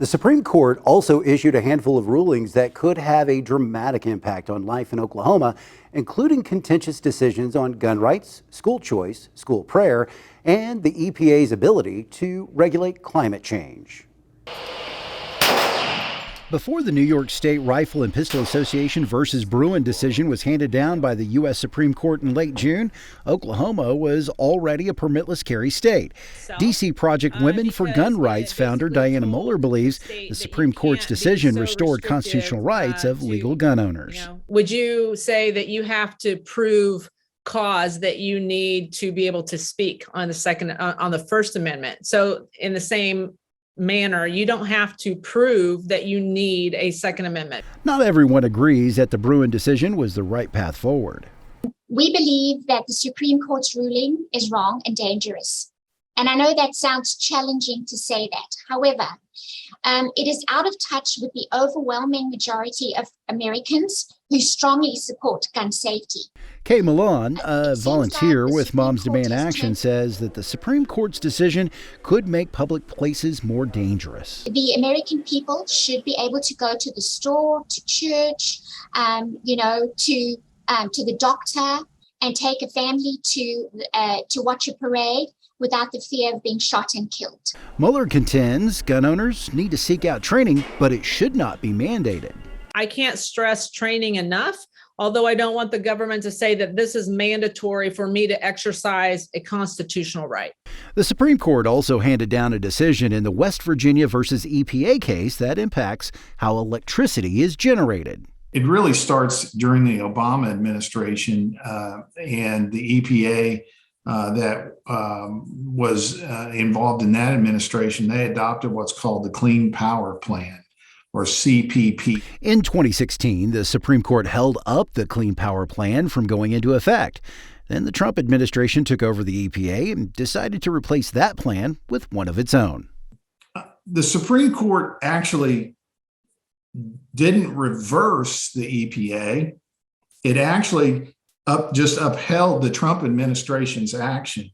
The Supreme Court also issued a handful of rulings that could have a dramatic impact on life in Oklahoma, including contentious decisions on gun rights, school choice, school prayer, and the EPA's ability to regulate climate change. Before the New York State Rifle and Pistol Association versus Bruen decision was handed down by the U.S. Supreme Court in late June, Oklahoma was already a permitless carry state. D.C. Project Women for Gun Rights founder Diana Muller believes the Supreme Court's decision restored constitutional rights of legal gun owners. Would you say that you have to prove cause that you need to be able to speak on the First Amendment? So in the same manner, you don't have to prove that you need a Second Amendment. Not everyone agrees that the Bruen decision was the right path forward. We believe that the Supreme Court's ruling is wrong and dangerous. And I know that sounds challenging to say that. However, it is out of touch with the overwhelming majority of Americans who strongly support gun safety. Kay Milan, a volunteer with Moms Demand Action, says that the Supreme Court's decision could make public places more dangerous. The American people should be able to go to the store, to church, to the doctor, and take a family to watch a parade without the fear of being shot and killed. Mueller contends gun owners need to seek out training, but it should not be mandated. I can't stress training enough, although I don't want the government to say that this is mandatory for me to exercise a constitutional right. The Supreme Court also handed down a decision in the West Virginia versus EPA case that impacts how electricity is generated. It really starts during the Obama administration and the EPA that was involved in that administration. They adopted what's called the Clean Power Plan, or CPP. In 2016, the Supreme Court held up the Clean Power Plan from going into effect. Then the Trump administration took over the EPA and decided to replace that plan with one of its own. The Supreme Court actually didn't reverse the EPA. It actually just upheld the Trump administration's action,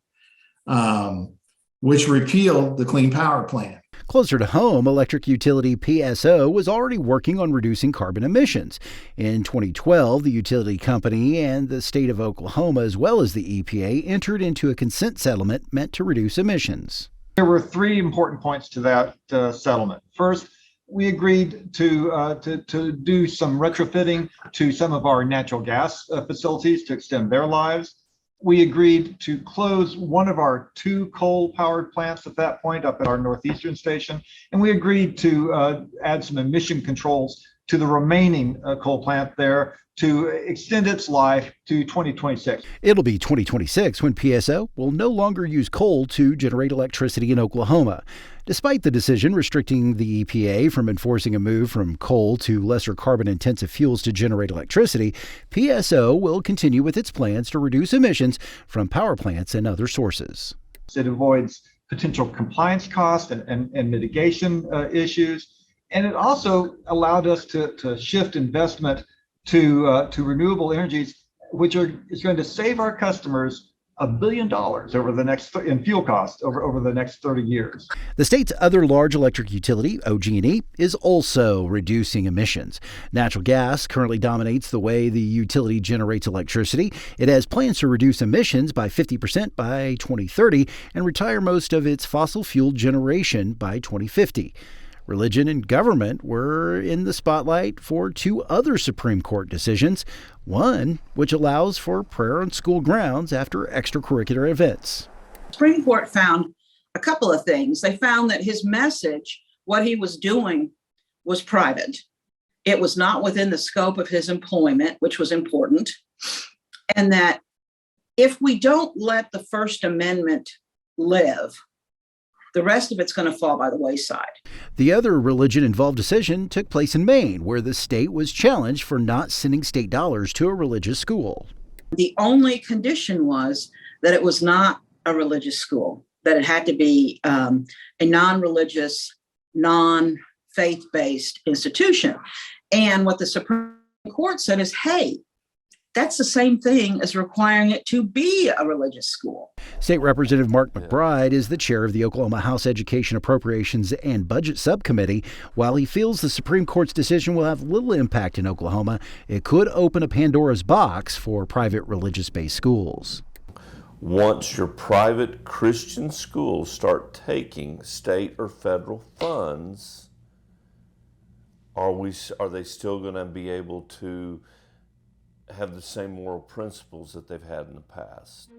which repealed the Clean Power Plan. Closer to home, electric utility PSO was already working on reducing carbon emissions. In 2012, the utility company and the state of Oklahoma, as well as the EPA, entered into a consent settlement meant to reduce emissions. There were three important points to that settlement. First, we agreed to do some retrofitting to some of our natural gas facilities to extend their lives. We agreed to close one of our two coal-powered plants at that point up at our Northeastern station, and we agreed to add some emission controls to the remaining coal plant there to extend its life to 2026. It'll be 2026 when PSO will no longer use coal to generate electricity in Oklahoma. Despite the decision restricting the EPA from enforcing a move from coal to lesser carbon-intensive fuels to generate electricity, PSO will continue with its plans to reduce emissions from power plants and other sources. It avoids potential compliance costs and mitigation issues, and it also allowed us to shift investment to renewable energies, which is going to save our customers $1 billion over the next in fuel costs over the next 30 years. The state's other large electric utility, OG&E, is also reducing emissions. Natural gas currently dominates the way the utility generates electricity. It has plans to reduce emissions by 50% by 2030 and retire most of its fossil fuel generation by 2050. Religion and government were in the spotlight for two other Supreme Court decisions, one which allows for prayer on school grounds after extracurricular events. The Supreme Court found a couple of things. They found that his message, what he was doing, was private. It was not within the scope of his employment, which was important, and that if we don't let the First Amendment live, the rest of it's going to fall by the wayside. The other religion-involved decision took place in Maine, where the state was challenged for not sending state dollars to a religious school. The only condition was that it was not a religious school, that it had to be a non-religious, non-faith-based institution. And what the Supreme Court said is, hey, that's the same thing as requiring it to be a religious school. State Representative Mark McBride is the chair of the Oklahoma House Education Appropriations and Budget Subcommittee. While he feels the Supreme Court's decision will have little impact in Oklahoma, it could open a Pandora's box for private religious-based schools. Once your private Christian schools start taking state or federal funds, are they still going to be able to have the same moral principles that they've had in the past?